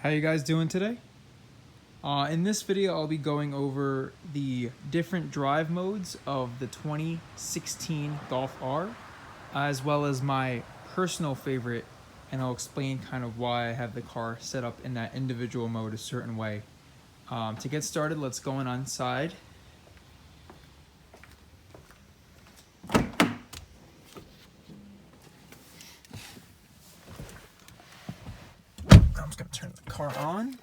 How you guys doing today? In this video, I'll be going over the different drive modes of the 2016 Golf R, as well as my personal favorite, and I'll explain kind of why I have the car set up in that individual mode a certain way. To get started, let's go inside. I'm just gonna turn the car on.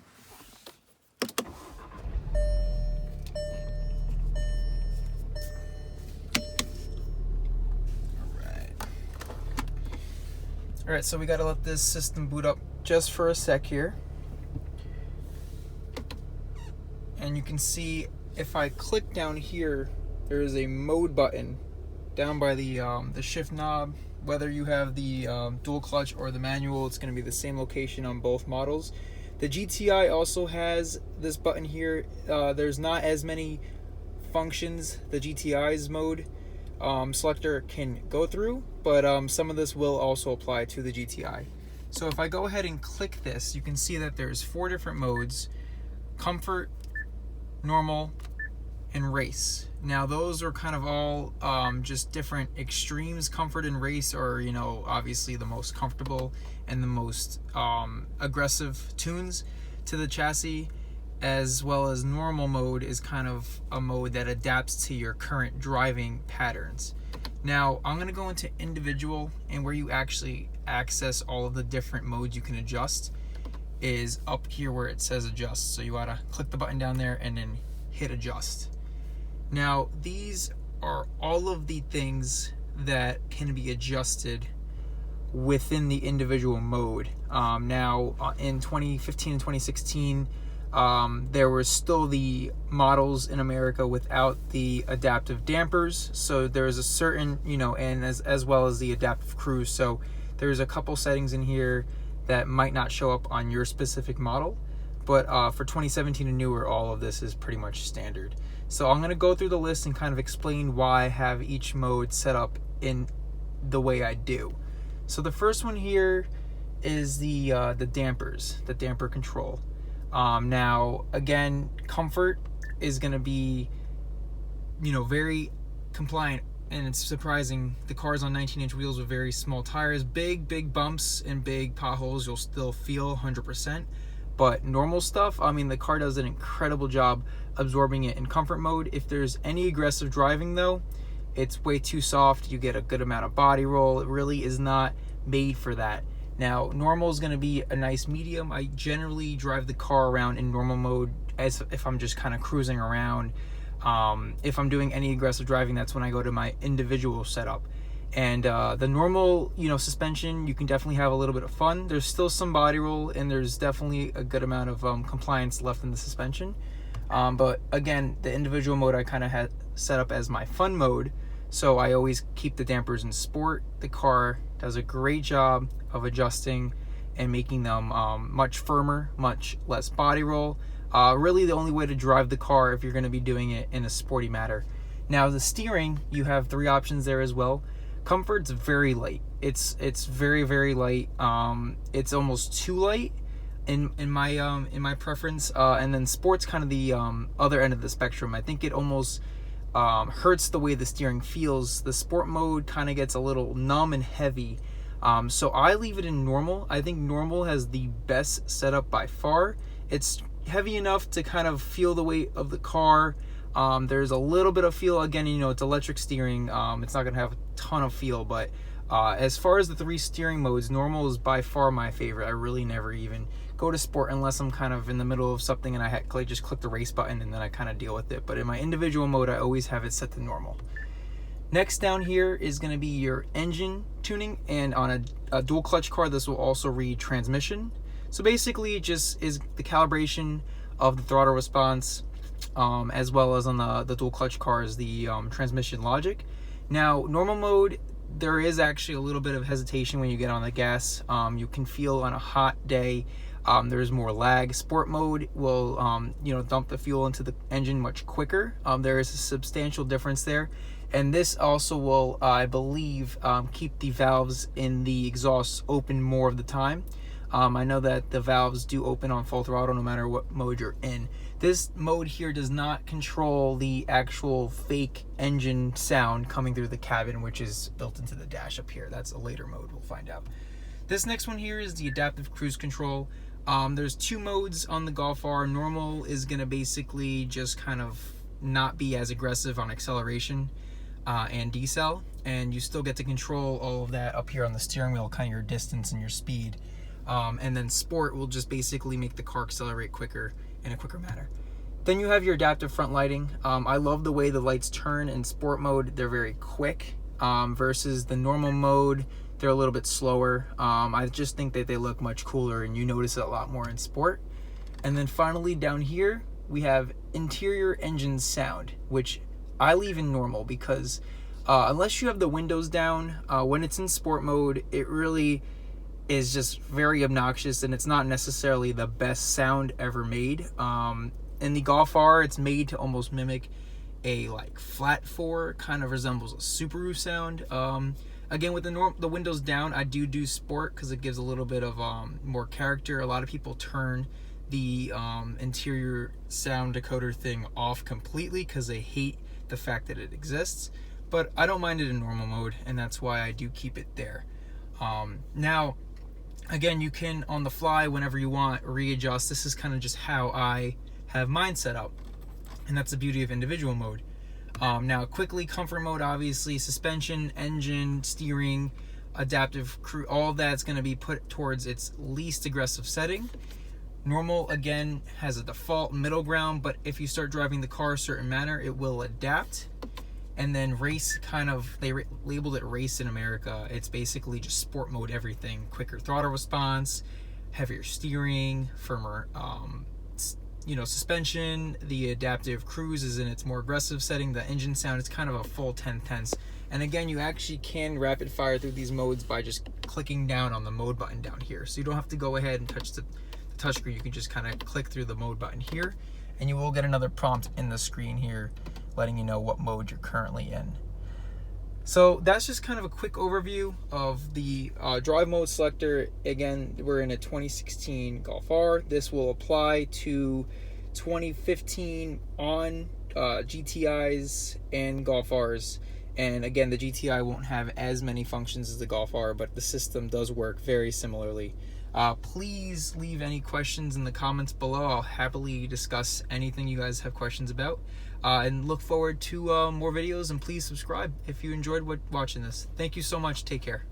Alright, so we gotta let this system boot up just for a sec here. And you can see if I click down here, there is a mode button down by the shift knob. Whether you have the dual clutch or the manual, it's going to be the same location on both models. The GTI also has this button here. There's not as many functions the GTI's mode Selector can go through, but some of this will also apply to the GTI. So if I go ahead and click this, you can see that there's 4 different modes: comfort, normal, and race. Now those are kind of all just different extremes. Comfort and race are, you know, obviously the most comfortable and the most aggressive tunes to the chassis, as well as normal mode is kind of a mode that adapts to your current driving patterns. Now I'm going to go into individual, and where you actually access all of the different modes you can adjust is up here where it says adjust. So you ought to click the button down there and then hit adjust. Now these are all of the things that can be adjusted within the individual mode. Now in 2015 and 2016, there were still the models in America without the adaptive dampers, so there's a certain, you know, and as well as the adaptive cruise. So there's a couple settings in here that might not show up on your specific model, but for 2017 and newer, all of this is pretty much standard. So I'm going to go through the list and kind of explain why I have each mode set up in the way I do. So the first one here is the dampers, the damper control. Now again, comfort is going to be, you know, very compliant, and it's surprising. The car's on 19-inch wheels with very small tires. Big bumps and big potholes you'll still feel 100%. But normal stuff, I mean, the car does an incredible job absorbing it in comfort mode. If there's any aggressive driving though, it's way too soft. You get a good amount of body roll. It really is not made for that. Now, normal is going to be a nice medium. I generally drive the car around in normal mode as if I'm just kind of cruising around. If I'm doing any aggressive driving, that's when I go to my individual setup. And the normal, you know, suspension, you can definitely have a little bit of fun. There's still some body roll, and there's definitely a good amount of compliance left in the suspension. But again, the individual mode I kind of had set up as my fun mode, so I always keep the dampers in sport. The car does a great job of adjusting and making them much firmer, much less body roll. Really the only way to drive the car if you're going to be doing it in a sporty manner. Now the steering, you have 3 options there as well. Comfort's very light. It's very light. It's almost too light in my preference. And then sport's kind of the other end of the spectrum. I think it almost hurts the way the steering feels. The sport mode kind of gets a little numb and heavy. So I leave it in normal. I think normal has the best setup by far. It's heavy enough to kind of feel the weight of the car. There's a little bit of feel. Again, you know, it's electric steering. It's not going to have a ton of feel, but as far as the 3 steering modes, normal is by far my favorite. I really never even go to sport unless I'm kind of in the middle of something and I just click the race button and then I kind of deal with it. But in my individual mode, I always have it set to normal. Next down here is going to be your engine tuning, and on a dual clutch car, this will also read transmission. So basically it just is the calibration of the throttle response, as well as on the dual clutch cars, the transmission logic. Now normal mode, there is actually a little bit of hesitation when you get on the gas. You can feel on a hot day there's more lag. Sport mode will you know, dump the fuel into the engine much quicker. There is a substantial difference there, and this also will, I believe, keep the valves in the exhaust open more of the time. I know that the valves do open on full throttle no matter what mode you're in. This mode here does not control the actual fake engine sound coming through the cabin, which is built into the dash up here. That's a later mode, we'll find out. This next one here is the adaptive cruise control. There's two modes on the Golf R. Normal is going to basically just kind of not be as aggressive on acceleration and decel, and you still get to control all of that up here on the steering wheel, kind of your distance and your speed. And then Sport will just basically make the car accelerate quicker in a quicker manner. Then you have your adaptive front lighting. I love the way the lights turn in Sport mode. They're very quick versus the normal mode. They're a little bit slower. I just think that they look much cooler, and you notice it a lot more in Sport. And then finally down here, we have interior engine sound, which I leave in normal because unless you have the windows down, when it's in Sport mode, it really is just very obnoxious, and it's not necessarily the best sound ever made. In the Golf R, it's made to almost mimic a like flat four, kind of resembles a Subaru sound. Again, with the windows down, I do Sport because it gives a little bit of more character. A lot of people turn the interior sound decoder thing off completely because they hate the fact that it exists. But I don't mind it in normal mode, and that's why I do keep it there. Now, again, you can, on the fly, whenever you want, readjust. This is kind of just how I have mine set up, and that's the beauty of individual mode. Now, quickly, comfort mode, obviously, suspension, engine, steering, adaptive cruise, all that's going to be put towards its least aggressive setting. Normal, again, has a default middle ground, but if you start driving the car a certain manner, it will adapt. And then race, kind of, they labeled it race in America. It's basically just Sport mode everything. Quicker throttle response, heavier steering, firmer suspension. The adaptive cruise is in its more aggressive setting. The engine sound is kind of a full 10 tenths. And again, you actually can rapid fire through these modes by just clicking down on the mode button down here. So you don't have to go ahead and touch the touchscreen. You can just kind of click through the mode button here, and you will get another prompt in the screen here letting you know what mode you're currently in. So that's just kind of a quick overview of the drive mode selector. Again, we're in a 2016 Golf R. This will apply to 2015 on GTIs and Golf Rs. And again, the GTI won't have as many functions as the Golf R, but the system does work very similarly. Please leave any questions in the comments below. I'll happily discuss anything you guys have questions about. And look forward to more videos, and please subscribe if you enjoyed watching this. Thank you so much. Take care.